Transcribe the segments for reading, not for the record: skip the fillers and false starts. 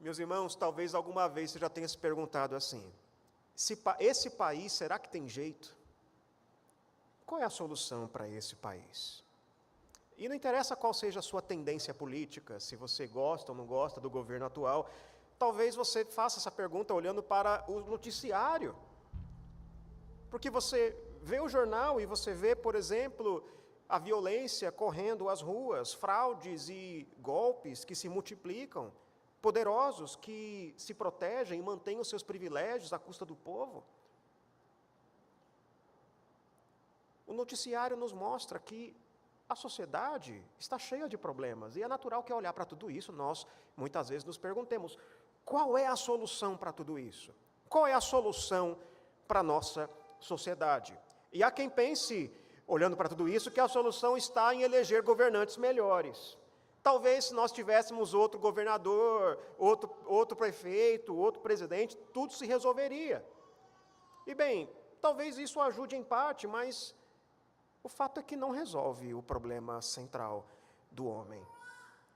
Meus irmãos, talvez alguma vez você já tenha se perguntado assim: esse país, será que tem jeito? Qual é a solução para esse país? E não interessa qual seja a sua tendência política, se você gosta ou não gosta do governo atual, talvez você faça essa pergunta olhando para o noticiário. Porque você vê o jornal e você vê, por exemplo, a violência correndo às ruas, fraudes e golpes que se multiplicam, poderosos que se protegem e mantêm os seus privilégios à custa do povo. O noticiário nos mostra que a sociedade está cheia de problemas, e é natural que ao olhar para tudo isso, nós muitas vezes nos perguntemos, qual é a solução para tudo isso? Qual é a solução para a nossa sociedade? E há quem pense, olhando para tudo isso, que a solução está em eleger governantes melhores. Talvez se nós tivéssemos outro governador, outro prefeito, outro presidente, tudo se resolveria. E bem, talvez isso ajude em parte, mas o fato é que não resolve o problema central do homem,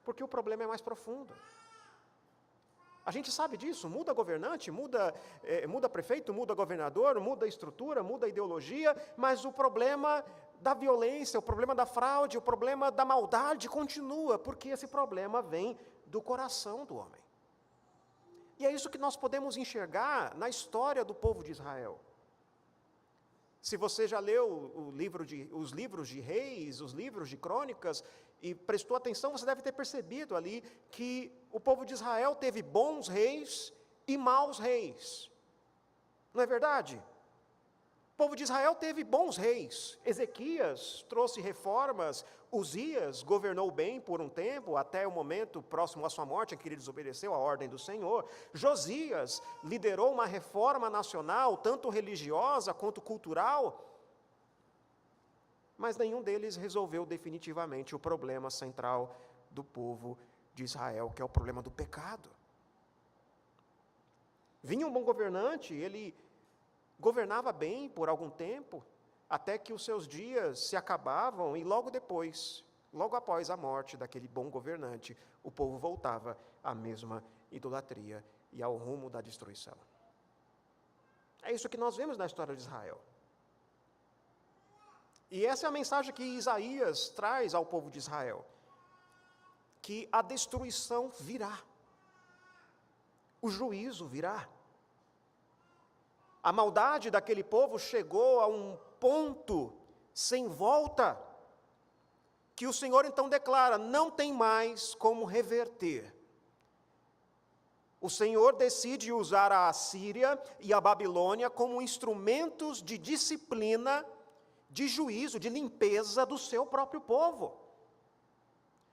porque o problema é mais profundo. A gente sabe disso, muda governante, muda prefeito, muda governador, muda a estrutura, muda a ideologia, mas o problema da violência, o problema da fraude, o problema da maldade continua, porque esse problema vem do coração do homem. E é isso que nós podemos enxergar na história do povo de Israel. Se você já leu os livros de Reis, os livros de Crônicas, e prestou atenção, você deve ter percebido ali que o povo de Israel teve bons reis e maus reis. Não é verdade? O povo de Israel teve bons reis. Ezequias trouxe reformas, Uzias governou bem por um tempo, até o momento próximo à sua morte, em que ele desobedeceu à ordem do Senhor. Josias liderou uma reforma nacional, tanto religiosa quanto cultural, mas nenhum deles resolveu definitivamente o problema central do povo de Israel, que é o problema do pecado. Vinha um bom governante, ele governava bem por algum tempo, até que os seus dias se acabavam e logo depois, logo após a morte daquele bom governante, o povo voltava à mesma idolatria e ao rumo da destruição. É isso que nós vemos na história de Israel. E essa é a mensagem que Isaías traz ao povo de Israel, que a destruição virá, o juízo virá. A maldade daquele povo chegou a um ponto sem volta, que o Senhor então declara, não tem mais como reverter. O Senhor decide usar a Assíria e a Babilônia como instrumentos de disciplina, de juízo, de limpeza do seu próprio povo.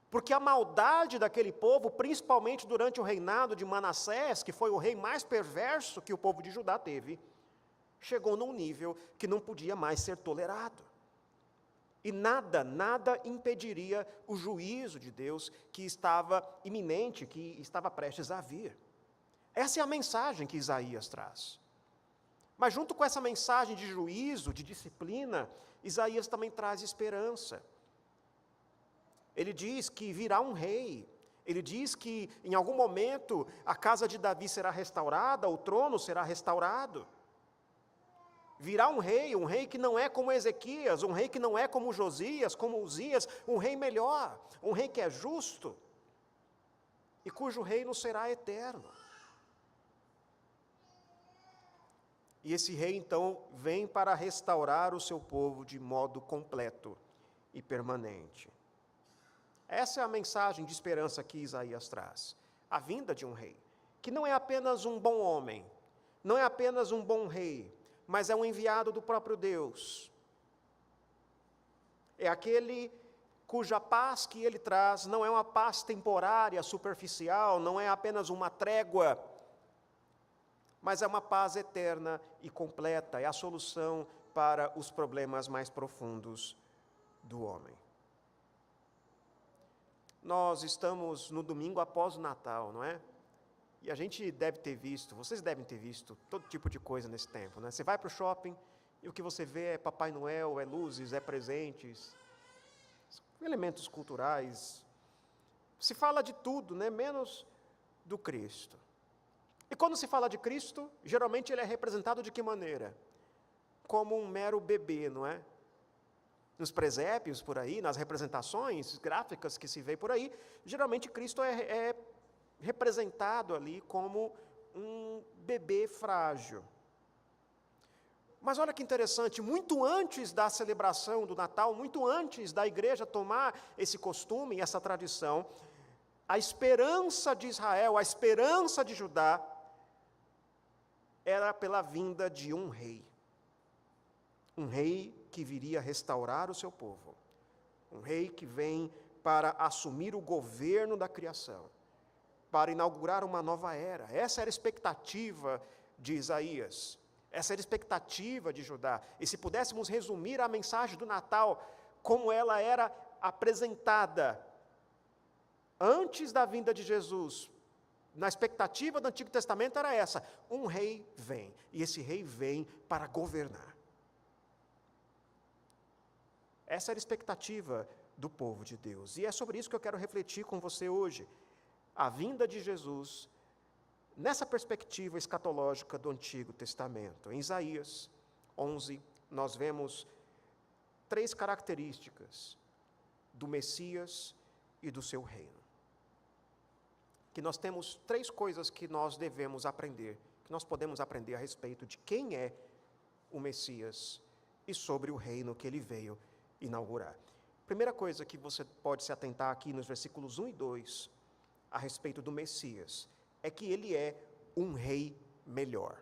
Porque a maldade daquele povo, principalmente durante o reinado de Manassés, que foi o rei mais perverso que o povo de Judá teve, chegou num nível que não podia mais ser tolerado. E nada impediria o juízo de Deus que estava iminente, que estava prestes a vir. Essa é a mensagem que Isaías traz. Mas junto com essa mensagem de juízo, de disciplina, Isaías também traz esperança. Ele diz que virá um rei. Ele diz que em algum momento a casa de Davi será restaurada, o trono será restaurado. Virá um rei que não é como Ezequias, um rei que não é como Josias, como Uzias, um rei melhor, um rei que é justo, e cujo reino será eterno. E esse rei, então, vem para restaurar o seu povo de modo completo e permanente. Essa é a mensagem de esperança que Isaías traz. A vinda de um rei, que não é apenas um bom homem, não é apenas um bom rei, mas é um enviado do próprio Deus. É aquele cuja paz que ele traz não é uma paz temporária, superficial, não é apenas uma trégua, mas é uma paz eterna e completa, é a solução para os problemas mais profundos do homem. Nós estamos no domingo após o Natal, não é? E a gente deve ter visto, vocês devem ter visto todo tipo de coisa nesse tempo, né? Você vai para o shopping e o que você vê é Papai Noel, é luzes, é presentes, elementos culturais. Se fala de tudo, né? Menos do Cristo. E quando se fala de Cristo, geralmente ele é representado de que maneira? Como um mero bebê, não é? Nos presépios por aí, nas representações gráficas que se vê por aí, geralmente Cristo é representado ali como um bebê frágil. Mas olha que interessante, muito antes da celebração do Natal, muito antes da igreja tomar esse costume, essa tradição, a esperança de Israel, a esperança de Judá, era pela vinda de um rei. Um rei que viria restaurar o seu povo. Um rei que vem para assumir o governo da criação, para inaugurar uma nova era. Essa era a expectativa de Isaías. Essa era a expectativa de Judá. E se pudéssemos resumir a mensagem do Natal, como ela era apresentada antes da vinda de Jesus, na expectativa do Antigo Testamento era essa: um rei vem, e esse rei vem para governar. Essa era a expectativa do povo de Deus, e é sobre isso que eu quero refletir com você hoje. A vinda de Jesus, nessa perspectiva escatológica do Antigo Testamento. Em Isaías 11, nós vemos 3 características do Messias e do seu reino. Que nós temos 3 coisas que nós devemos aprender, que nós podemos aprender a respeito de quem é o Messias e sobre o reino que ele veio inaugurar. Primeira coisa que você pode se atentar aqui nos versículos 1 e 2, a respeito do Messias, é que ele é um rei melhor.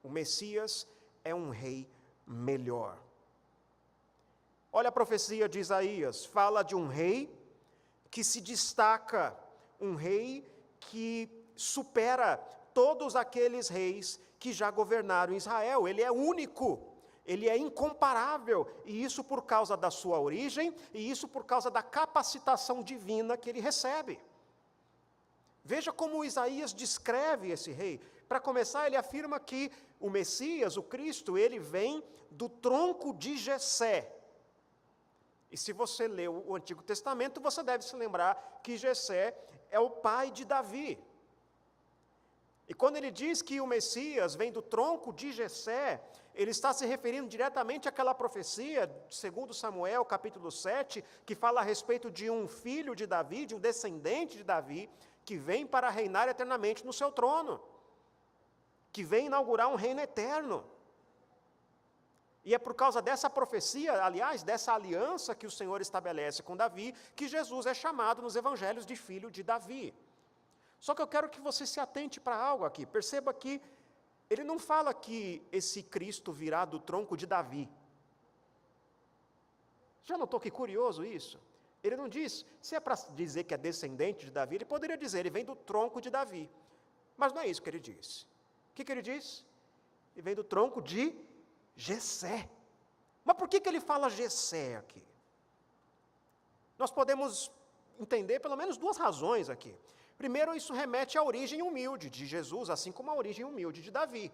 O Messias é um rei melhor. Olha a profecia de Isaías, fala de um rei que se destaca, um rei que supera todos aqueles reis que já governaram Israel. Ele é único, ele é incomparável, e isso por causa da sua origem, e isso por causa da capacitação divina que ele recebe. Veja como Isaías descreve esse rei. Para começar, ele afirma que o Messias, o Cristo, ele vem do tronco de Jessé. E se você lê o Antigo Testamento, você deve se lembrar que Jessé é o pai de Davi. E quando ele diz que o Messias vem do tronco de Jessé, ele está se referindo diretamente àquela profecia, segundo Samuel, capítulo 7, que fala a respeito de um filho de Davi, de um descendente de Davi, que vem para reinar eternamente no seu trono, que vem inaugurar um reino eterno. E é por causa dessa profecia, aliás, dessa aliança que o Senhor estabelece com Davi, que Jesus é chamado nos evangelhos de filho de Davi. Só que eu quero que você se atente para algo aqui. Perceba que ele não fala que esse Cristo virá do tronco de Davi. Já notou que curioso isso? Ele não diz, se é para dizer que é descendente de Davi, ele poderia dizer, ele vem do tronco de Davi. Mas não é isso que ele diz. O que ele diz? Ele vem do tronco de Jessé. Mas por que ele fala Jessé aqui? Nós podemos entender pelo menos 2 razões aqui. Primeiro, isso remete à origem humilde de Jesus, assim como à origem humilde de Davi.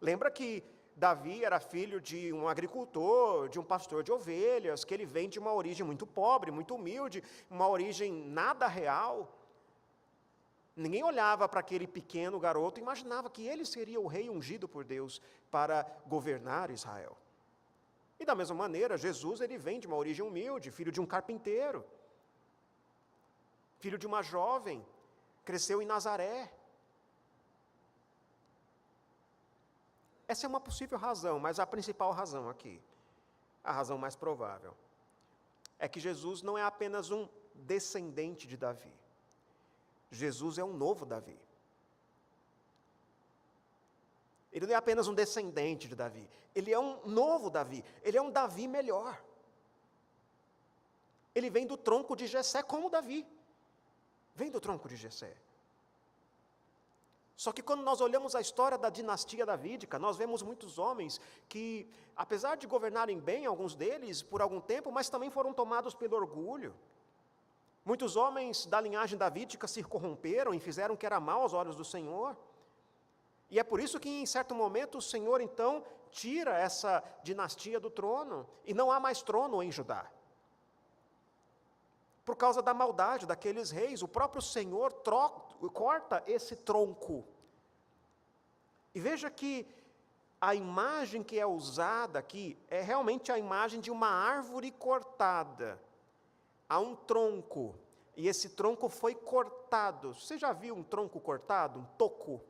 Lembra que Davi era filho de um agricultor, de um pastor de ovelhas, que ele vem de uma origem muito pobre, muito humilde, uma origem nada real. Ninguém olhava para aquele pequeno garoto e imaginava que ele seria o rei ungido por Deus para governar Israel. E da mesma maneira, Jesus ele vem de uma origem humilde, filho de um carpinteiro, filho de uma jovem, cresceu em Nazaré. Essa é uma possível razão, mas a principal razão aqui, a razão mais provável, é que Jesus não é apenas um descendente de Davi. Jesus é um novo Davi. Ele não é apenas um descendente de Davi, ele é um novo Davi, ele é um Davi melhor. Ele vem do tronco de Jessé como Davi. Vem do tronco de Jessé. Só que quando nós olhamos a história da dinastia davídica, nós vemos muitos homens que, apesar de governarem bem, alguns deles, por algum tempo, mas também foram tomados pelo orgulho. Muitos homens da linhagem davídica se corromperam e fizeram o que era mal aos olhos do Senhor. E é por isso que, em certo momento, o Senhor, então, tira essa dinastia do trono, e não há mais trono em Judá. Por causa da maldade daqueles reis, o próprio Senhor corta esse tronco. E veja que a imagem que é usada aqui é realmente a imagem de uma árvore cortada. Há um tronco, e esse tronco foi cortado. Você já viu um tronco cortado? Um toco?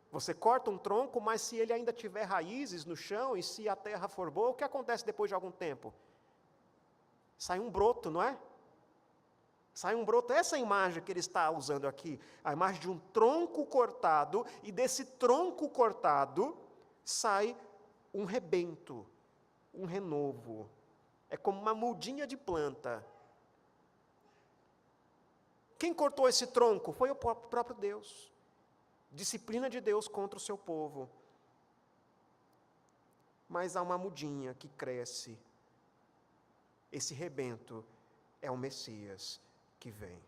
Você corta um tronco, mas se ele ainda tiver raízes no chão, e se a terra for boa, o que acontece depois de algum tempo? Sai um broto, não é? Sai um broto. Essa é a imagem que ele está usando aqui, a imagem de um tronco cortado, e desse tronco cortado sai um rebento, um renovo. É como uma mudinha de planta. Quem cortou esse tronco? Foi o próprio Deus. Disciplina de Deus contra o seu povo. Mas há uma mudinha que cresce. Esse rebento é o Messias que vem.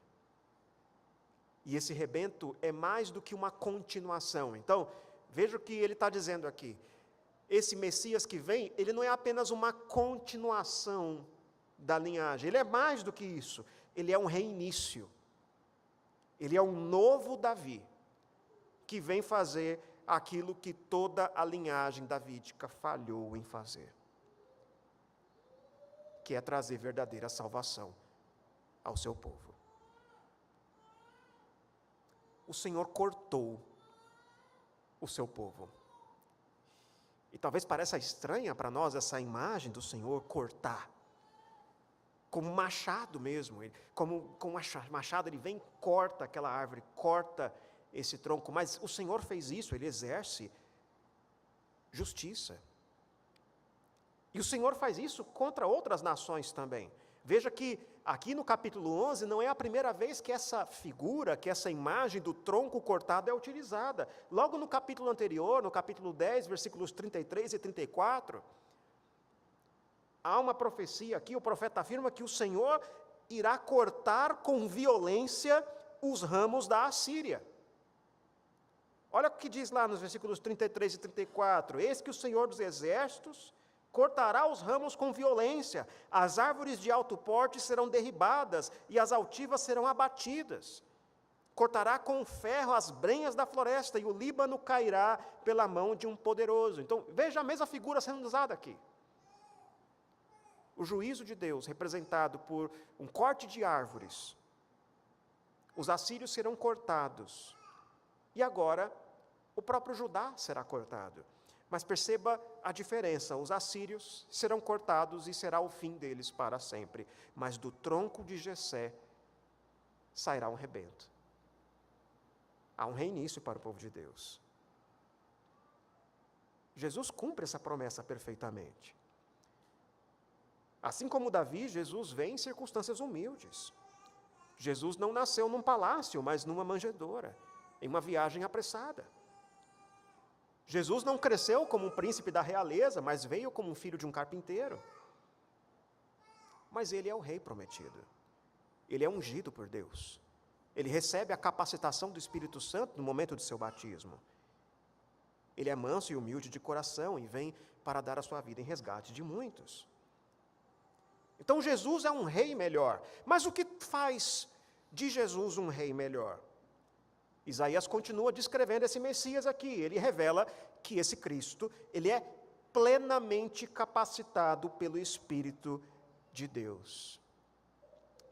E esse rebento é mais do que uma continuação. Então, veja o que ele está dizendo aqui. Esse Messias que vem, ele não é apenas uma continuação da linhagem. Ele é mais do que isso. Ele é um reinício. Ele é um novo Davi, que vem fazer aquilo que toda a linhagem davídica falhou em fazer, que é trazer verdadeira salvação ao seu povo. O Senhor cortou o seu povo. E talvez pareça estranha para nós essa imagem do Senhor cortar, como um machado mesmo, como com um machado ele vem e corta aquela árvore, corta esse tronco, mas o Senhor fez isso, ele exerce justiça. E o Senhor faz isso contra outras nações também. Veja que aqui no capítulo 11 não é a primeira vez que essa figura, que essa imagem do tronco cortado é utilizada. Logo no capítulo anterior, no capítulo 10, versículos 33 e 34, há uma profecia aqui, o profeta afirma que o Senhor irá cortar com violência os ramos da Assíria. Olha o que diz lá nos versículos 33 e 34. Eis que o Senhor dos exércitos cortará os ramos com violência, as árvores de alto porte serão derribadas e as altivas serão abatidas. Cortará com ferro as brenhas da floresta e o Líbano cairá pela mão de um poderoso. Então, veja a mesma figura sendo usada aqui. O juízo de Deus, representado por um corte de árvores. Os assírios serão cortados. E agora, o próprio Judá será cortado. Mas perceba a diferença, os assírios serão cortados e será o fim deles para sempre. Mas do tronco de Jessé sairá um rebento. Há um reinício para o povo de Deus. Jesus cumpre essa promessa perfeitamente. Assim como Davi, Jesus vem em circunstâncias humildes. Jesus não nasceu num palácio, mas numa manjedoura, em uma viagem apressada. Jesus não cresceu como um príncipe da realeza, mas veio como um filho de um carpinteiro. Mas ele é o rei prometido. Ele é ungido por Deus. Ele recebe a capacitação do Espírito Santo no momento de seu batismo. Ele é manso e humilde de coração e vem para dar a sua vida em resgate de muitos. Então Jesus é um rei melhor. Mas o que faz de Jesus um rei melhor? Isaías continua descrevendo esse Messias aqui. Ele revela que esse Cristo, ele é plenamente capacitado pelo Espírito de Deus.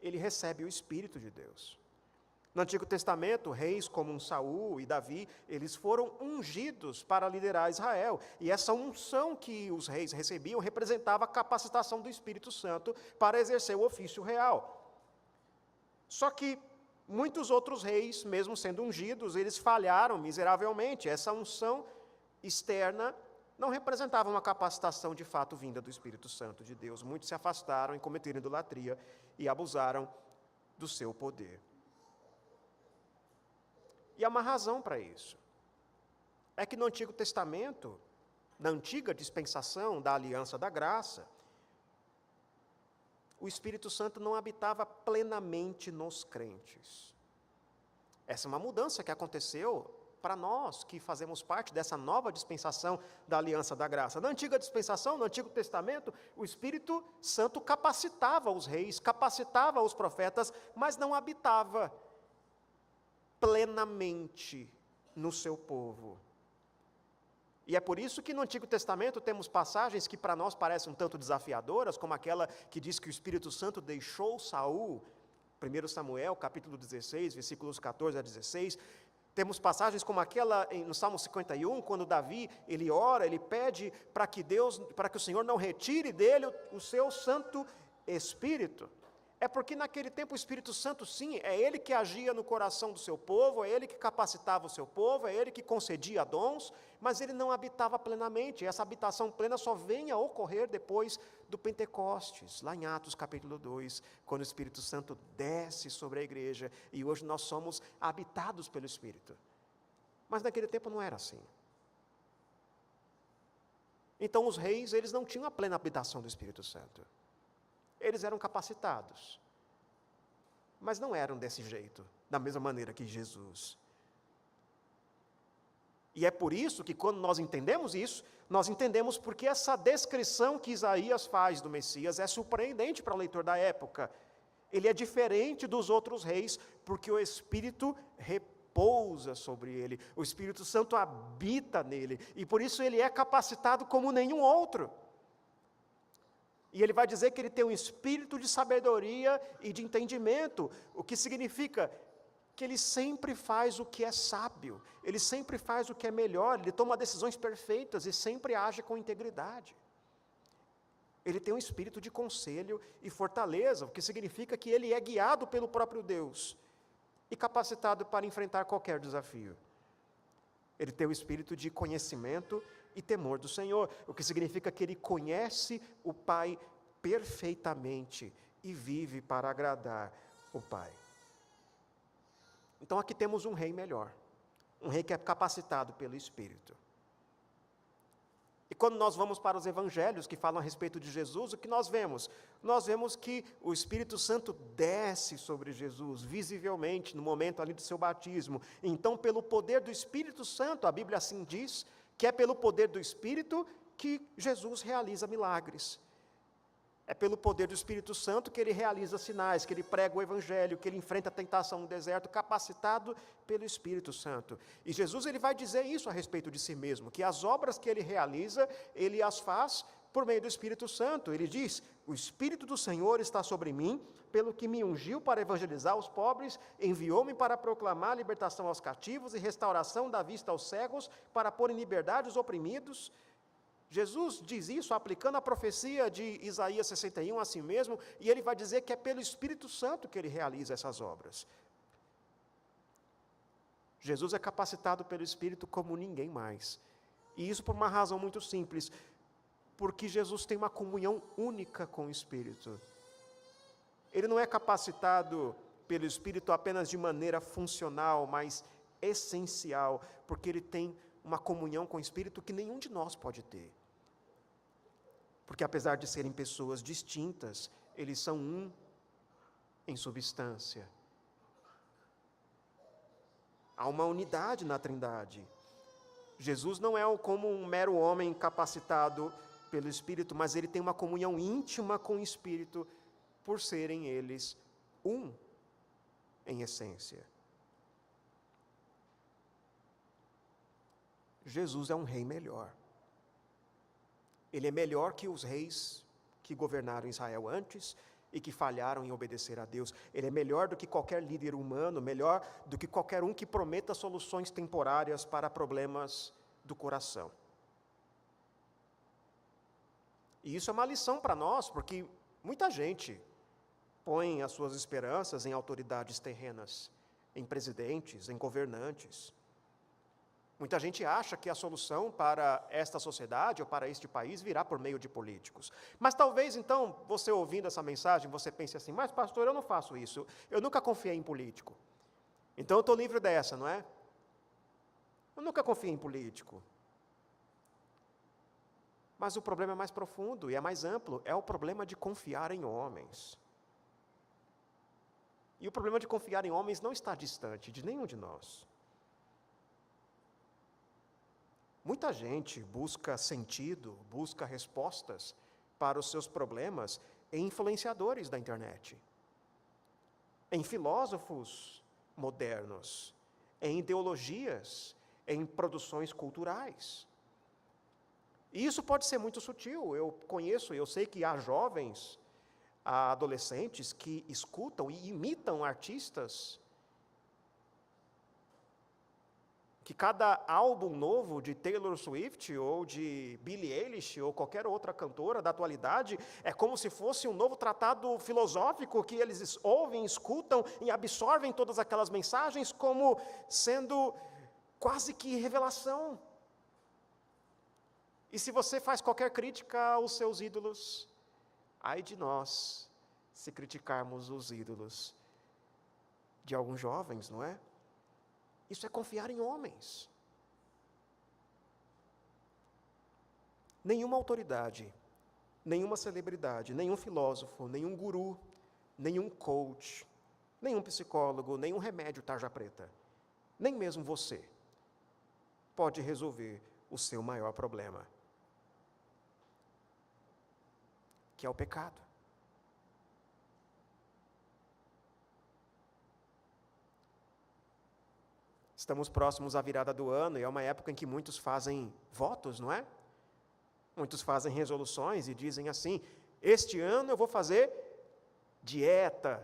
Ele recebe o Espírito de Deus. No Antigo Testamento, reis como Saul e Davi, eles foram ungidos para liderar Israel. E essa unção que os reis recebiam representava a capacitação do Espírito Santo para exercer o ofício real. Só que muitos outros reis, mesmo sendo ungidos, eles falharam miseravelmente. Essa unção externa não representava uma capacitação de fato vinda do Espírito Santo de Deus. Muitos se afastaram e cometeram idolatria e abusaram do seu poder. E há uma razão para isso. É que no Antigo Testamento, na antiga dispensação da aliança da graça, o Espírito Santo não habitava plenamente nos crentes. Essa é uma mudança que aconteceu para nós que fazemos parte dessa nova dispensação da aliança da graça. Na antiga dispensação, no Antigo Testamento, o Espírito Santo capacitava os reis, capacitava os profetas, mas não habitava plenamente no seu povo. E é por isso que no Antigo Testamento temos passagens que para nós parecem um tanto desafiadoras, como aquela que diz que o Espírito Santo deixou Saul, 1 Samuel, capítulo 16, versículos 14 a 16. Temos passagens como aquela no Salmo 51, quando Davi, ele ora, ele pede para que o Senhor não retire dele o seu Santo Espírito. É porque naquele tempo o Espírito Santo, sim, é Ele que agia no coração do seu povo, é Ele que capacitava o seu povo, é Ele que concedia dons, mas Ele não habitava plenamente. Essa habitação plena só vem a ocorrer depois do Pentecostes, lá em Atos capítulo 2, quando o Espírito Santo desce sobre a igreja, e hoje nós somos habitados pelo Espírito. Mas naquele tempo não era assim. Então os reis, eles não tinham a plena habitação do Espírito Santo. Eles eram capacitados, mas não eram desse jeito, da mesma maneira que Jesus. E é por isso que quando nós entendemos isso, nós entendemos porque essa descrição que Isaías faz do Messias é surpreendente para o leitor da época. Ele é diferente dos outros reis, porque o Espírito repousa sobre ele, o Espírito Santo habita nele, e por isso ele é capacitado como nenhum outro. E ele vai dizer que ele tem um espírito de sabedoria e de entendimento, o que significa que ele sempre faz o que é sábio, ele sempre faz o que é melhor, ele toma decisões perfeitas e sempre age com integridade. Ele tem um espírito de conselho e fortaleza, o que significa que ele é guiado pelo próprio Deus e capacitado para enfrentar qualquer desafio. Ele tem o espírito de conhecimento e temor do Senhor, o que significa que ele conhece o Pai perfeitamente e vive para agradar o Pai. Então aqui temos um rei melhor, um rei que é capacitado pelo Espírito. E quando nós vamos para os evangelhos que falam a respeito de Jesus, o que nós vemos? Nós vemos que o Espírito Santo desce sobre Jesus, visivelmente, no momento ali do seu batismo. Então, pelo poder do Espírito Santo, a Bíblia assim diz, que é pelo poder do Espírito que Jesus realiza milagres. É pelo poder do Espírito Santo que ele realiza sinais, que ele prega o Evangelho, que ele enfrenta a tentação no deserto, capacitado pelo Espírito Santo. E Jesus ele vai dizer isso a respeito de si mesmo, que as obras que ele realiza, ele as faz por meio do Espírito Santo. Ele diz, o Espírito do Senhor está sobre mim, pelo que me ungiu para evangelizar os pobres, enviou-me para proclamar libertação aos cativos e restauração da vista aos cegos, para pôr em liberdade os oprimidos. Jesus diz isso aplicando a profecia de Isaías 61 a si mesmo, e ele vai dizer que é pelo Espírito Santo que ele realiza essas obras. Jesus é capacitado pelo Espírito como ninguém mais. E isso por uma razão muito simples, porque Jesus tem uma comunhão única com o Espírito. Ele não é capacitado pelo Espírito apenas de maneira funcional, mas essencial, porque ele tem uma comunhão com o Espírito que nenhum de nós pode ter. Porque apesar de serem pessoas distintas, eles são um em substância. Há uma unidade na Trindade. Jesus não é como um mero homem capacitado pelo Espírito, mas ele tem uma comunhão íntima com o Espírito, por serem eles um em essência. Jesus é um rei melhor. Ele é melhor que os reis que governaram Israel antes e que falharam em obedecer a Deus. Ele é melhor do que qualquer líder humano, melhor do que qualquer um que prometa soluções temporárias para problemas do coração. E isso é uma lição para nós, porque muita gente põe as suas esperanças em autoridades terrenas, em presidentes, em governantes. Muita gente acha que a solução para esta sociedade ou para este país virá por meio de políticos. Mas talvez, então, você ouvindo essa mensagem, você pense assim, mas pastor, eu não faço isso, eu nunca confiei em político. Então eu estou livre dessa, não é? Eu nunca confiei em político. Mas o problema é mais profundo e é mais amplo, é o problema de confiar em homens. E o problema de confiar em homens não está distante de nenhum de nós. Muita gente busca sentido, busca respostas para os seus problemas em influenciadores da internet, em filósofos modernos, em ideologias, em produções culturais. E isso pode ser muito sutil. Eu sei que há jovens, há adolescentes que escutam e imitam artistas, que cada álbum novo de Taylor Swift ou de Billie Eilish ou qualquer outra cantora da atualidade é como se fosse um novo tratado filosófico que eles ouvem, escutam e absorvem todas aquelas mensagens como sendo quase que revelação. E se você faz qualquer crítica aos seus ídolos, ai de nós se criticarmos os ídolos de alguns jovens, não é? Isso é confiar em homens. Nenhuma autoridade, nenhuma celebridade, nenhum filósofo, nenhum guru, nenhum coach, nenhum psicólogo, nenhum remédio tarja preta, nem mesmo você, pode resolver o seu maior problema, que é o pecado. Estamos próximos à virada do ano e é uma época em que muitos fazem votos, não é? Muitos fazem resoluções e dizem assim: este ano eu vou fazer dieta,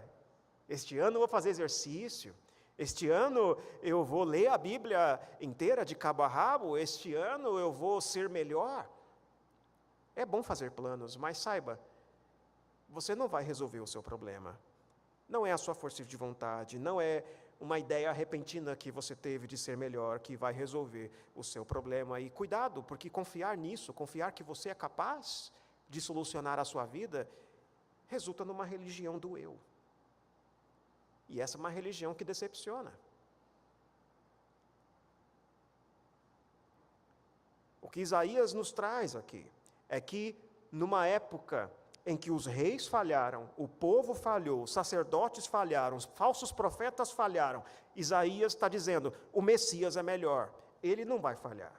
este ano eu vou fazer exercício, este ano eu vou ler a Bíblia inteira de cabo a rabo, este ano eu vou ser melhor. É bom fazer planos, mas saiba, você não vai resolver o seu problema. Não é a sua força de vontade, não é uma ideia repentina que você teve de ser melhor que vai resolver o seu problema. E cuidado, porque confiar nisso, confiar que você é capaz de solucionar a sua vida, resulta numa religião do eu. E essa é uma religião que decepciona. O que Isaías nos traz aqui é que numa época em que os reis falharam, o povo falhou, os sacerdotes falharam, os falsos profetas falharam, Isaías está dizendo, o Messias é melhor, ele não vai falhar.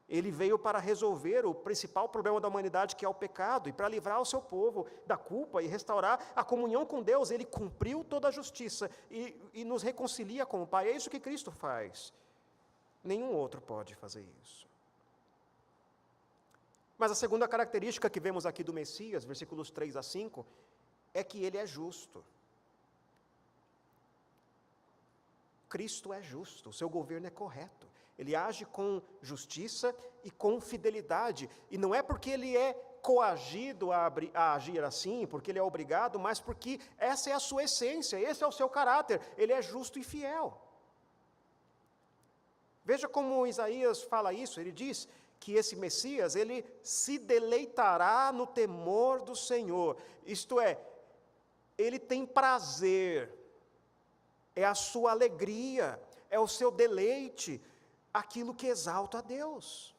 Ele veio para resolver o principal problema da humanidade, que é o pecado, e para livrar o seu povo da culpa e restaurar a comunhão com Deus. Ele cumpriu toda a justiça e nos reconcilia com o Pai. É isso que Cristo faz. Nenhum outro pode fazer isso. Mas a segunda característica que vemos aqui do Messias, versículos 3 a 5, é que ele é justo. Cristo é justo, o seu governo é correto. Ele age com justiça e com fidelidade. E não é porque ele é coagido a agir assim, porque ele é obrigado, mas porque essa é a sua essência, esse é o seu caráter. Ele é justo e fiel. Veja como Isaías fala isso, ele diz que esse Messias, ele se deleitará no temor do Senhor. Isto é, ele tem prazer, é a sua alegria, é o seu deleite, aquilo que exalta a Deus.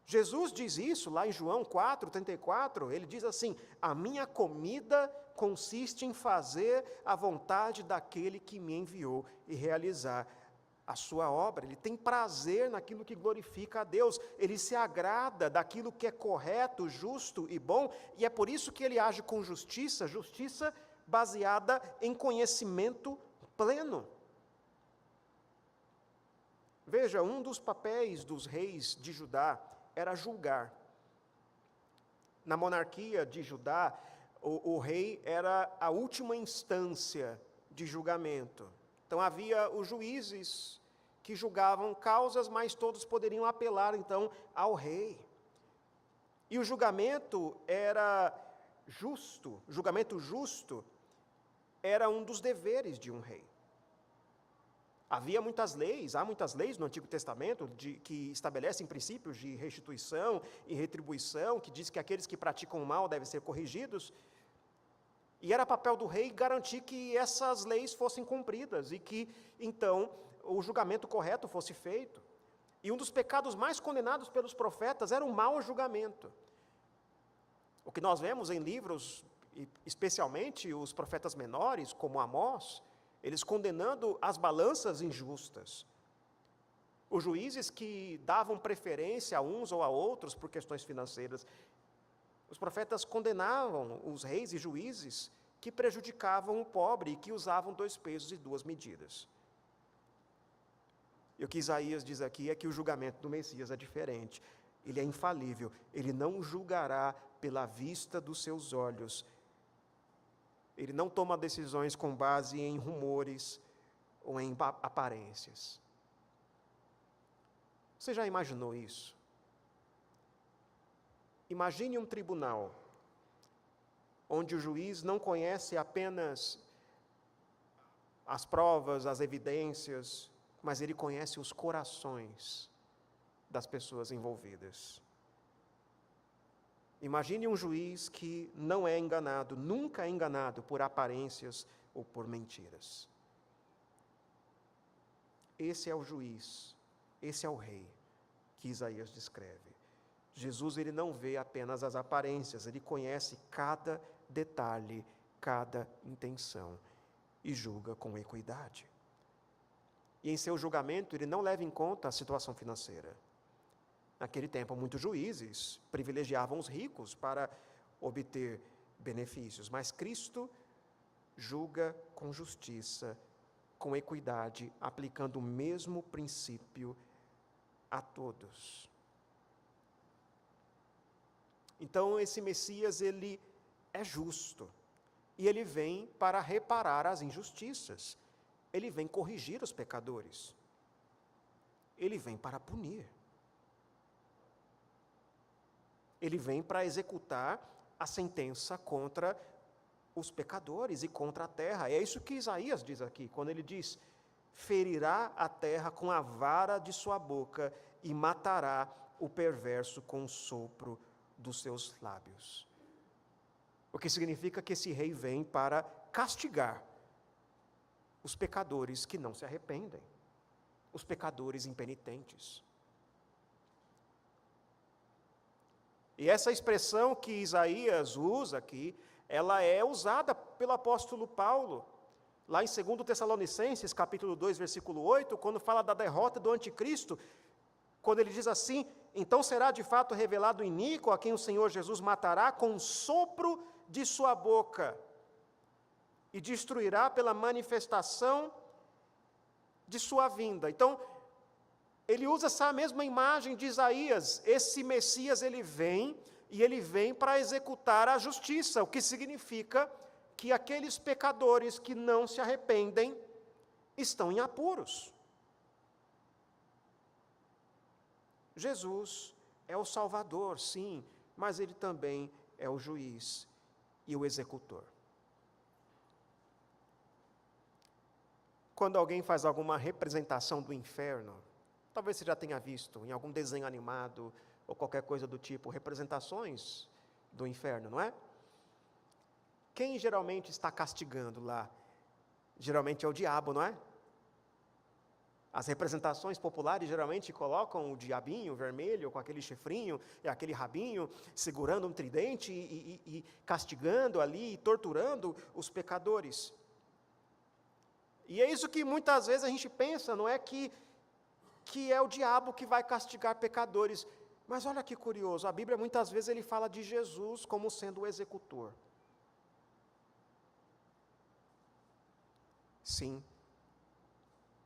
Jesus diz isso lá em João 4:34, ele diz assim: a minha comida consiste em fazer a vontade daquele que me enviou e realizar a sua obra. Ele tem prazer naquilo que glorifica a Deus, ele se agrada daquilo que é correto, justo e bom, e é por isso que ele age com justiça, justiça baseada em conhecimento pleno. Veja, um dos papéis dos reis de Judá era julgar. Na monarquia de Judá, o rei era a última instância de julgamento. Então havia os juízes que julgavam causas, mas todos poderiam apelar então ao rei. E o julgamento era justo, o julgamento justo era um dos deveres de um rei. Há muitas leis no Antigo Testamento que estabelecem princípios de restituição e retribuição, que diz que aqueles que praticam o mal devem ser corrigidos. E era papel do rei garantir que essas leis fossem cumpridas e que, então, o julgamento correto fosse feito. E um dos pecados mais condenados pelos profetas era o mau julgamento. O que nós vemos em livros, especialmente os profetas menores, como Amós, eles condenando as balanças injustas. Os juízes que davam preferência a uns ou a outros por questões financeiras. Os profetas condenavam os reis e juízes que prejudicavam o pobre e que usavam 2 pesos e 2 medidas. E o que Isaías diz aqui é que o julgamento do Messias é diferente. Ele é infalível, ele não julgará pela vista dos seus olhos. Ele não toma decisões com base em rumores ou em aparências. Você já imaginou isso? Imagine um tribunal onde o juiz não conhece apenas as provas, as evidências, mas ele conhece os corações das pessoas envolvidas. Imagine um juiz que não é enganado, nunca é enganado por aparências ou por mentiras. Esse é o juiz, esse é o rei que Isaías descreve. Jesus, ele não vê apenas as aparências, ele conhece cada detalhe, cada intenção e julga com equidade. E em seu julgamento, ele não leva em conta a situação financeira. Naquele tempo, muitos juízes privilegiavam os ricos para obter benefícios, mas Cristo julga com justiça, com equidade, aplicando o mesmo princípio a todos. Então, esse Messias, ele é justo, e ele vem para reparar as injustiças, ele vem corrigir os pecadores, ele vem para punir. Ele vem para executar a sentença contra os pecadores e contra a terra. É isso que Isaías diz aqui, quando ele diz: ferirá a terra com a vara de sua boca e matará o perverso com o sopro dos seus lábios. O que significa que esse rei vem para castigar os pecadores que não se arrependem, os pecadores impenitentes. E essa expressão que Isaías usa aqui, ela é usada pelo apóstolo Paulo, lá em 2 Tessalonicenses, capítulo 2, versículo 8, quando fala da derrota do anticristo, quando ele diz assim: então será de fato revelado o iníquo, a quem o Senhor Jesus matará com o sopro de sua boca, e destruirá pela manifestação de sua vinda. Então, ele usa essa mesma imagem de Isaías. Esse Messias, ele vem, e ele vem para executar a justiça, o que significa que aqueles pecadores que não se arrependem estão em apuros. Jesus é o Salvador, sim, mas ele também é o juiz e o executor. Quando alguém faz alguma representação do inferno, talvez você já tenha visto em algum desenho animado ou qualquer coisa do tipo, representações do inferno, não é? Quem geralmente está castigando lá? Geralmente é o diabo, não é? As representações populares geralmente colocam o diabinho vermelho com aquele chifrinho e aquele rabinho, segurando um tridente e castigando ali, torturando os pecadores. E é isso que muitas vezes a gente pensa, não é que é o diabo que vai castigar pecadores. Mas olha que curioso, a Bíblia muitas vezes ele fala de Jesus como sendo o executor. Sim,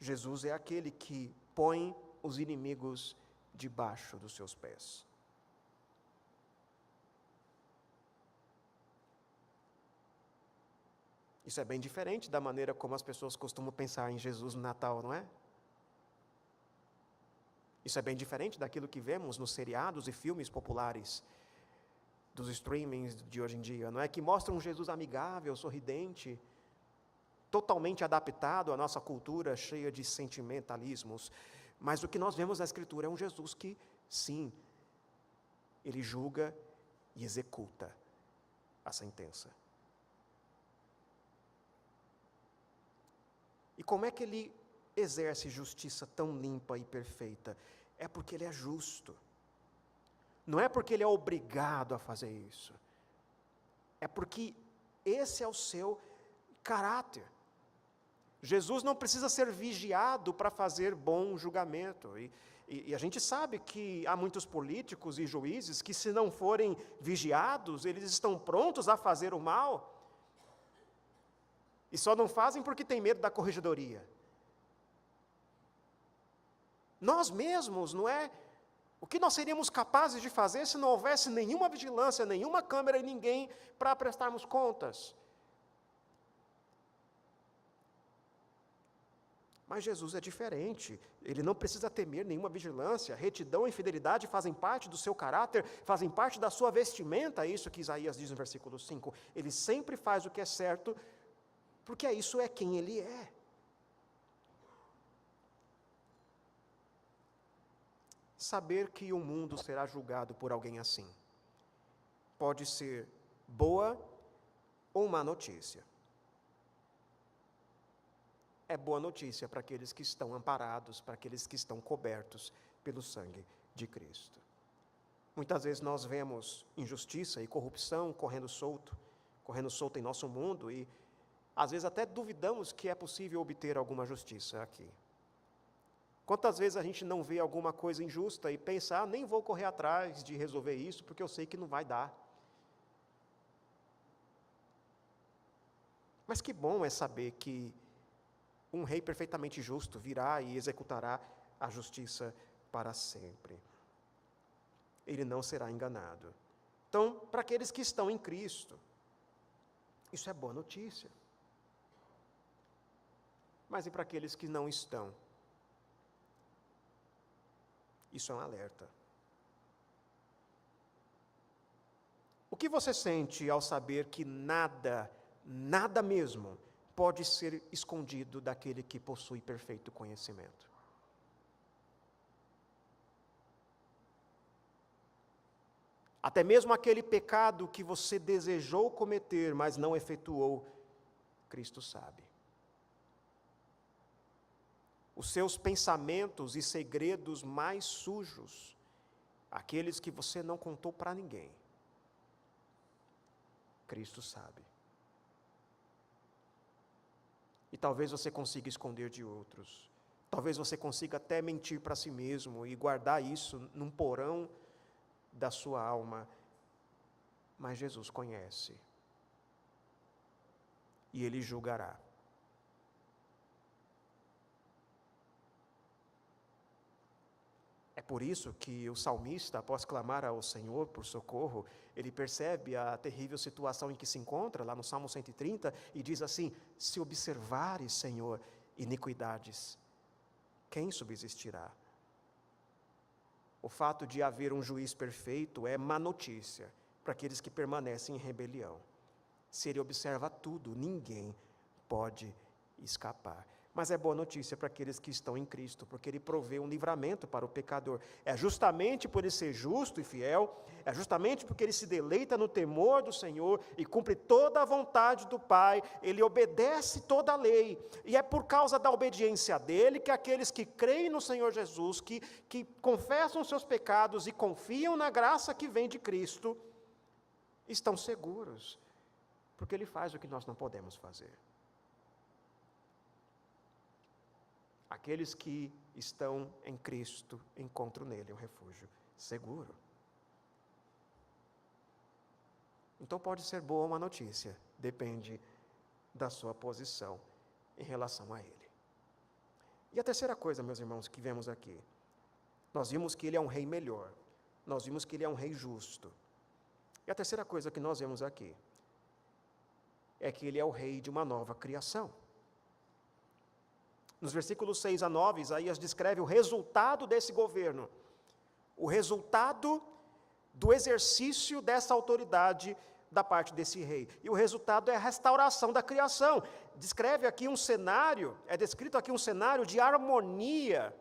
Jesus é aquele que põe os inimigos debaixo dos seus pés. Isso é bem diferente da maneira como as pessoas costumam pensar em Jesus no Natal, não é? Isso é bem diferente daquilo que vemos nos seriados e filmes populares, dos streamings de hoje em dia, não é? Que mostram um Jesus amigável, sorridente, totalmente adaptado à nossa cultura cheia de sentimentalismos. Mas o que nós vemos na Escritura é um Jesus que, sim, ele julga e executa a sentença. E como é que ele exerce justiça tão limpa e perfeita? É porque ele é justo. Não é porque ele é obrigado a fazer isso. É porque esse é o seu caráter. Jesus não precisa ser vigiado para fazer bom julgamento. E a gente sabe que há muitos políticos e juízes que, se não forem vigiados, eles estão prontos a fazer o mal. E só não fazem porque tem medo da corregedoria. Nós mesmos, não é? O que nós seríamos capazes de fazer se não houvesse nenhuma vigilância, nenhuma câmera e ninguém para prestarmos contas? Mas Jesus é diferente. Ele não precisa temer nenhuma vigilância. Retidão e fidelidade fazem parte do seu caráter, fazem parte da sua vestimenta. É isso que Isaías diz no versículo 5. Ele sempre faz o que é certo, porque isso é quem ele é. Saber que o mundo será julgado por alguém assim pode ser boa ou má notícia. É boa notícia para aqueles que estão amparados, para aqueles que estão cobertos pelo sangue de Cristo. Muitas vezes nós vemos injustiça e corrupção correndo solto em nosso mundo e às vezes até duvidamos que é possível obter alguma justiça aqui. Quantas vezes a gente não vê alguma coisa injusta e pensa, nem vou correr atrás de resolver isso porque eu sei que não vai dar. Mas que bom é saber que um rei perfeitamente justo virá e executará a justiça para sempre. Ele não será enganado. Então, para aqueles que estão em Cristo, isso é boa notícia. Mas e para aqueles que não estão? Isso é um alerta. O que você sente ao saber que nada mesmo, pode ser escondido daquele que possui perfeito conhecimento? Até mesmo aquele pecado que você desejou cometer, mas não efetuou, Cristo sabe. Os seus pensamentos e segredos mais sujos, aqueles que você não contou para ninguém, Cristo sabe. E talvez você consiga esconder de outros. Talvez você consiga até mentir para si mesmo e guardar isso num porão da sua alma. Mas Jesus conhece. E Ele julgará. É por isso que o salmista, após clamar ao Senhor por socorro, ele percebe a terrível situação em que se encontra, lá no Salmo 130, e diz assim: se observares, Senhor, iniquidades, quem subsistirá? O fato de haver um juiz perfeito é má notícia para aqueles que permanecem em rebelião. Se ele observa tudo, ninguém pode escapar. Mas é boa notícia para aqueles que estão em Cristo, porque Ele provê um livramento para o pecador. É justamente por Ele ser justo e fiel, é justamente porque Ele se deleita no temor do Senhor e cumpre toda a vontade do Pai, Ele obedece toda a lei. E é por causa da obediência dEle que aqueles que creem no Senhor Jesus, que confessam seus pecados e confiam na graça que vem de Cristo, estão seguros, porque Ele faz o que nós não podemos fazer. Aqueles que estão em Cristo encontram nele um refúgio seguro. Então pode ser boa uma notícia, depende da sua posição em relação a ele. E a terceira coisa, meus irmãos, que vemos aqui, nós vimos que ele é um rei melhor, nós vimos que ele é um rei justo. E a terceira coisa que nós vemos aqui é que ele é o rei de uma nova criação. Nos versículos 6 a 9, Isaías descreve o resultado desse governo, o resultado do exercício dessa autoridade da parte desse rei. E o resultado é a restauração da criação. Descrito aqui um cenário de harmonia.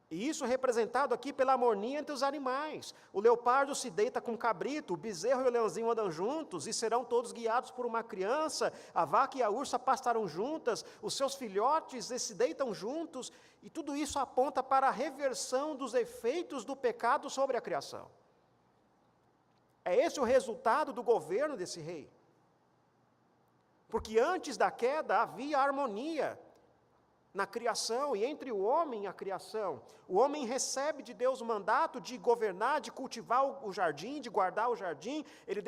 E isso é representado aqui pela harmonia entre os animais. O leopardo se deita com o cabrito, o bezerro e o leãozinho andam juntos, e serão todos guiados por uma criança. A vaca e a ursa pastarão juntas, os seus filhotes se deitam juntos, e tudo isso aponta para a reversão dos efeitos do pecado sobre a criação. É esse o resultado do governo desse rei. Porque antes da queda havia harmonia na criação e entre o homem e a criação. O homem recebe de Deus o mandato de governar, de cultivar o jardim, de guardar o jardim, ele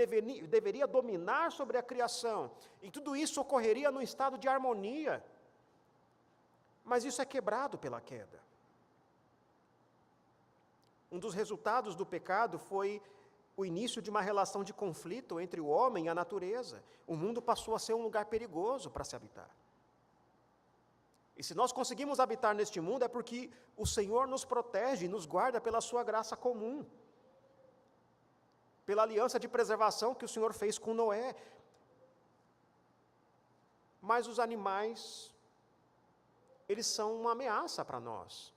deveria dominar sobre a criação. E tudo isso ocorreria num estado de harmonia. Mas isso é quebrado pela queda. Um dos resultados do pecado foi o início de uma relação de conflito entre o homem e a natureza. O mundo passou a ser um lugar perigoso para se habitar. E se nós conseguimos habitar neste mundo é porque o Senhor nos protege e nos guarda pela sua graça comum, pela aliança de preservação que o Senhor fez com Noé. Mas os animais, eles são uma ameaça para nós.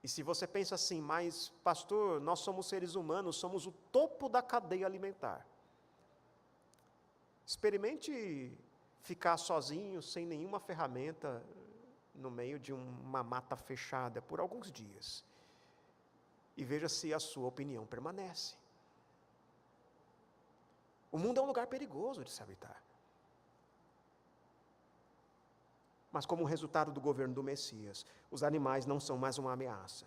E se você pensa assim, mas pastor, nós somos seres humanos, somos o topo da cadeia alimentar. Experimente ficar sozinho, sem nenhuma ferramenta, no meio de uma mata fechada por alguns dias. E veja se a sua opinião permanece. O mundo é um lugar perigoso de se habitar. Mas como resultado do governo do Messias, os animais não são mais uma ameaça.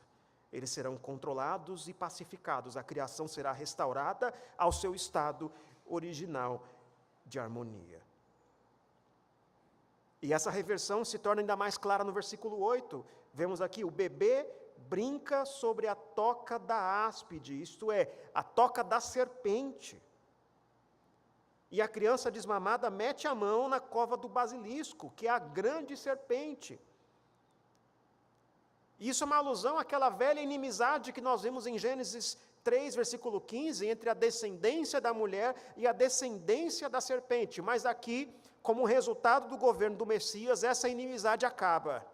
Eles serão controlados e pacificados. A criação será restaurada ao seu estado original de harmonia. E essa reversão se torna ainda mais clara no versículo 8. Vemos aqui, o bebê brinca sobre a toca da áspide, isto é, a toca da serpente. E a criança desmamada mete a mão na cova do basilisco, que é a grande serpente. Isso é uma alusão àquela velha inimizade que nós vimos em Gênesis 3, versículo 15, entre a descendência da mulher e a descendência da serpente. Mas aqui, como resultado do governo do Messias, essa inimizade acaba.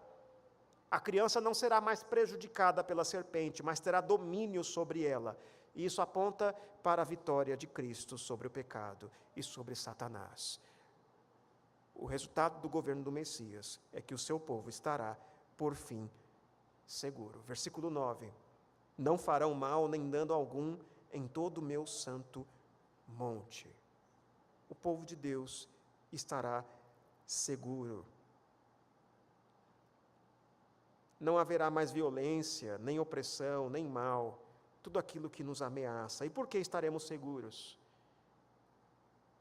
A criança não será mais prejudicada pela serpente, mas terá domínio sobre ela. E isso aponta para a vitória de Cristo sobre o pecado e sobre Satanás. O resultado do governo do Messias é que o seu povo estará, por fim, seguro. Versículo 9. Não farão mal nem dano algum em todo o meu santo monte. O povo de Deus estará seguro. Não haverá mais violência, nem opressão, nem mal, tudo aquilo que nos ameaça. E por que estaremos seguros?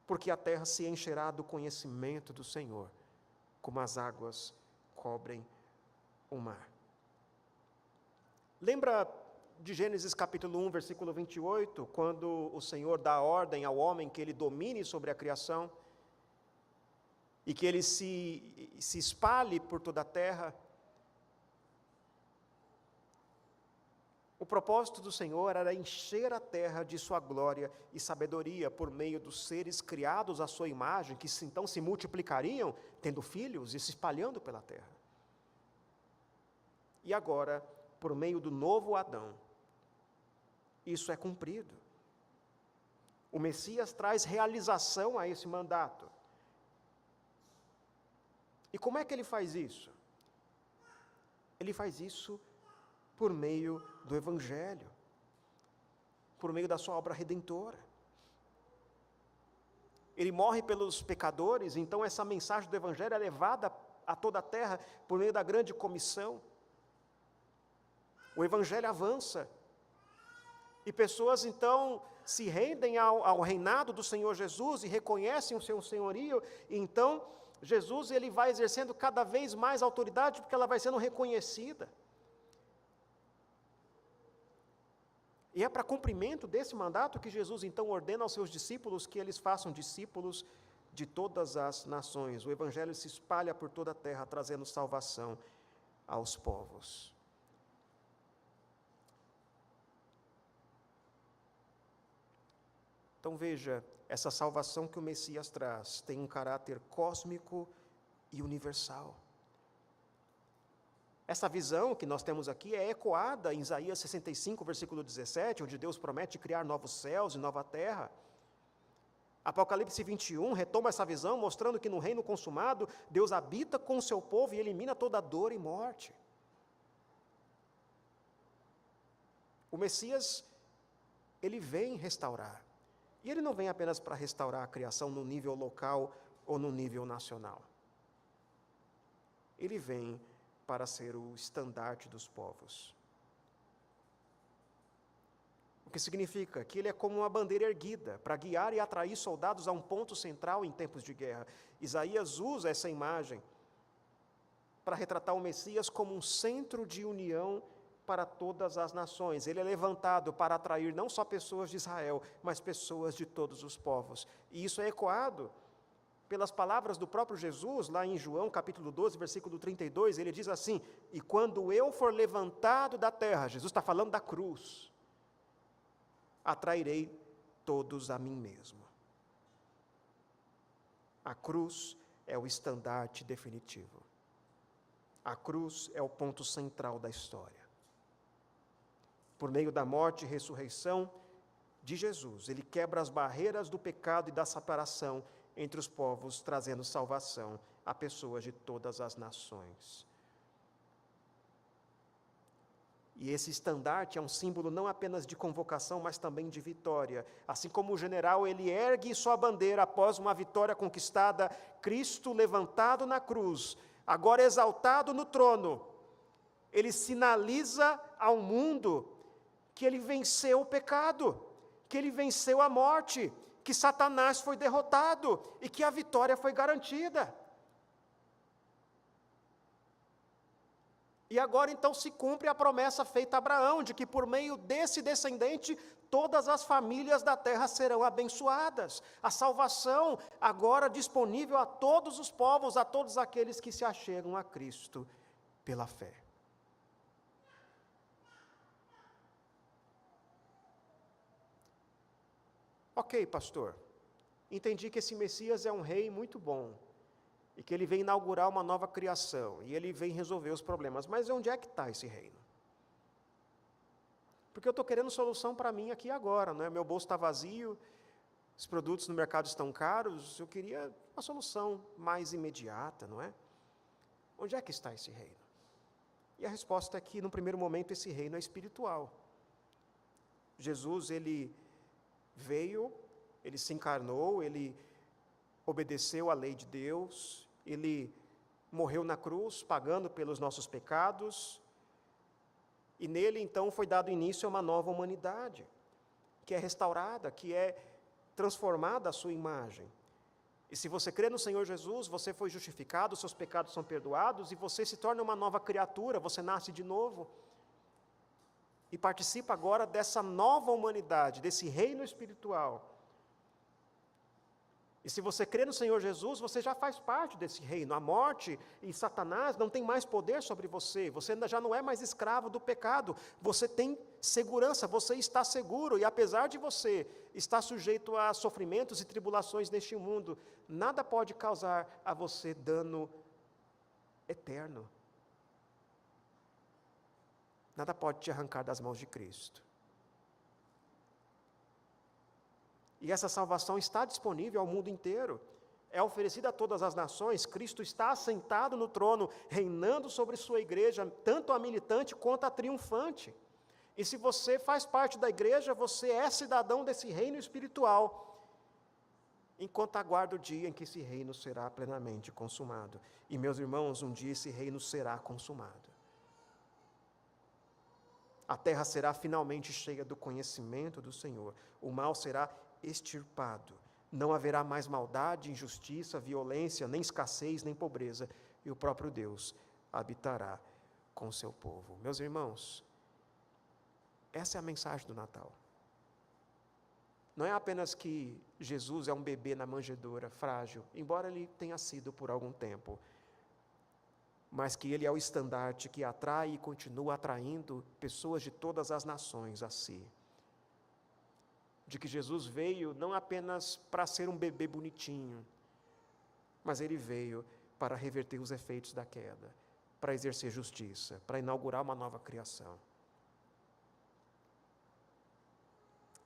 Porque a terra se encherá do conhecimento do Senhor, como as águas cobrem o mar. Lembra de Gênesis capítulo 1, versículo 28, quando o Senhor dá ordem ao homem que ele domine sobre a criação e que ele se espalhe por toda a terra? O propósito do Senhor era encher a terra de sua glória e sabedoria por meio dos seres criados à sua imagem, que então se multiplicariam, tendo filhos e se espalhando pela terra. E agora, por meio do novo Adão, isso é cumprido. O Messias traz realização a esse mandato. E como é que ele faz isso? Ele faz isso por meio do Evangelho, por meio da sua obra redentora. Ele morre pelos pecadores, então essa mensagem do Evangelho é levada a toda a terra por meio da grande comissão. O Evangelho avança, e pessoas então se rendem ao reinado do Senhor Jesus e reconhecem o seu senhorio, e então Jesus ele vai exercendo cada vez mais autoridade, porque ela vai sendo reconhecida. E é para cumprimento desse mandato que Jesus então ordena aos seus discípulos que eles façam discípulos de todas as nações. O Evangelho se espalha por toda a terra, trazendo salvação aos povos. Então veja, essa salvação que o Messias traz tem um caráter cósmico e universal. Essa visão que nós temos aqui é ecoada em Isaías 65, versículo 17, onde Deus promete criar novos céus e nova terra. Apocalipse 21 retoma essa visão, mostrando que no reino consumado, Deus habita com o seu povo e elimina toda dor e morte. O Messias, ele vem restaurar. E ele não vem apenas para restaurar a criação no nível local ou no nível nacional. ele vem para ser o estandarte dos povos. O que significa que ele é como uma bandeira erguida para guiar e atrair soldados a um ponto central em tempos de guerra. Isaías usa essa imagem para retratar o Messias como um centro de união para todas as nações. Ele é levantado para atrair não só pessoas de Israel, mas pessoas de todos os povos. E isso é ecoado pelas palavras do próprio Jesus, lá em João capítulo 12, versículo 32, ele diz assim: e quando eu for levantado da terra, Jesus está falando da cruz, atrairei todos a mim mesmo. A cruz é o estandarte definitivo. A cruz é o ponto central da história. Por meio da morte e ressurreição de Jesus, ele quebra as barreiras do pecado e da separação entre os povos, trazendo salvação a pessoas de todas as nações. E esse estandarte é um símbolo não apenas de convocação, mas também de vitória. Assim como o general, ele ergue sua bandeira após uma vitória conquistada, Cristo levantado na cruz, agora exaltado no trono, ele sinaliza ao mundo que ele venceu o pecado, que ele venceu a morte, que Satanás foi derrotado e que a vitória foi garantida. E agora então se cumpre a promessa feita a Abraão, de que por meio desse descendente, todas as famílias da terra serão abençoadas. A salvação agora disponível a todos os povos, a todos aqueles que se achegam a Cristo pela fé. Ok, pastor, entendi que esse Messias é um rei muito bom, e que ele vem inaugurar uma nova criação, e ele vem resolver os problemas, mas onde é que está esse reino? Porque eu estou querendo solução para mim aqui agora, não é? Meu bolso está vazio, os produtos no mercado estão caros, eu queria uma solução mais imediata, não é? Onde é que está esse reino? E a resposta é que, no primeiro momento, esse reino é espiritual. Jesus, ele veio, ele se encarnou, ele obedeceu à lei de Deus, ele morreu na cruz, pagando pelos nossos pecados, e nele, então, foi dado início a uma nova humanidade, que é restaurada, que é transformada à sua imagem. E se você crê no Senhor Jesus, você foi justificado, seus pecados são perdoados, e você se torna uma nova criatura, você nasce de novo, e participa agora dessa nova humanidade, desse reino espiritual. E se você crê no Senhor Jesus, você já faz parte desse reino. A morte e Satanás não tem mais poder sobre você. Você já não é mais escravo do pecado. Você tem segurança, você está seguro. E apesar de você estar sujeito a sofrimentos e tribulações neste mundo, nada pode causar a você dano eterno. Nada pode te arrancar das mãos de Cristo. E essa salvação está disponível ao mundo inteiro. É oferecida a todas as nações. Cristo está assentado no trono, reinando sobre sua igreja, tanto a militante quanto a triunfante. E se você faz parte da igreja, você é cidadão desse reino espiritual, enquanto aguarda o dia em que esse reino será plenamente consumado. E, meus irmãos, um dia esse reino será consumado. A terra será finalmente cheia do conhecimento do Senhor. O mal será extirpado. Não haverá mais maldade, injustiça, violência, nem escassez, nem pobreza. E o próprio Deus habitará com seu povo. Meus irmãos, essa é a mensagem do Natal. Não é apenas que Jesus é um bebê na manjedoura, frágil, embora ele tenha sido por algum tempo, mas que ele é o estandarte que atrai e continua atraindo pessoas de todas as nações a si. De que Jesus veio não apenas para ser um bebê bonitinho, mas ele veio para reverter os efeitos da queda, para exercer justiça, para inaugurar uma nova criação.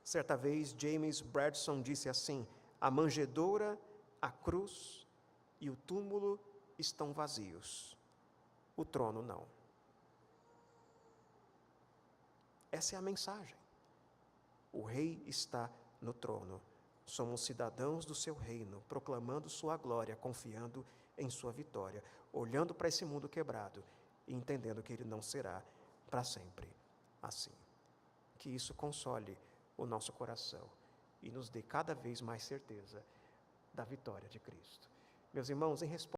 Certa vez, James Bradson disse assim: a manjedoura, a cruz e o túmulo estão vazios, o trono não. Essa é a mensagem. O rei está no trono. Somos cidadãos do seu reino, proclamando sua glória, confiando em sua vitória, olhando para esse mundo quebrado e entendendo que ele não será para sempre assim. Que isso console o nosso coração e nos dê cada vez mais certeza da vitória de Cristo. Meus irmãos, em resposta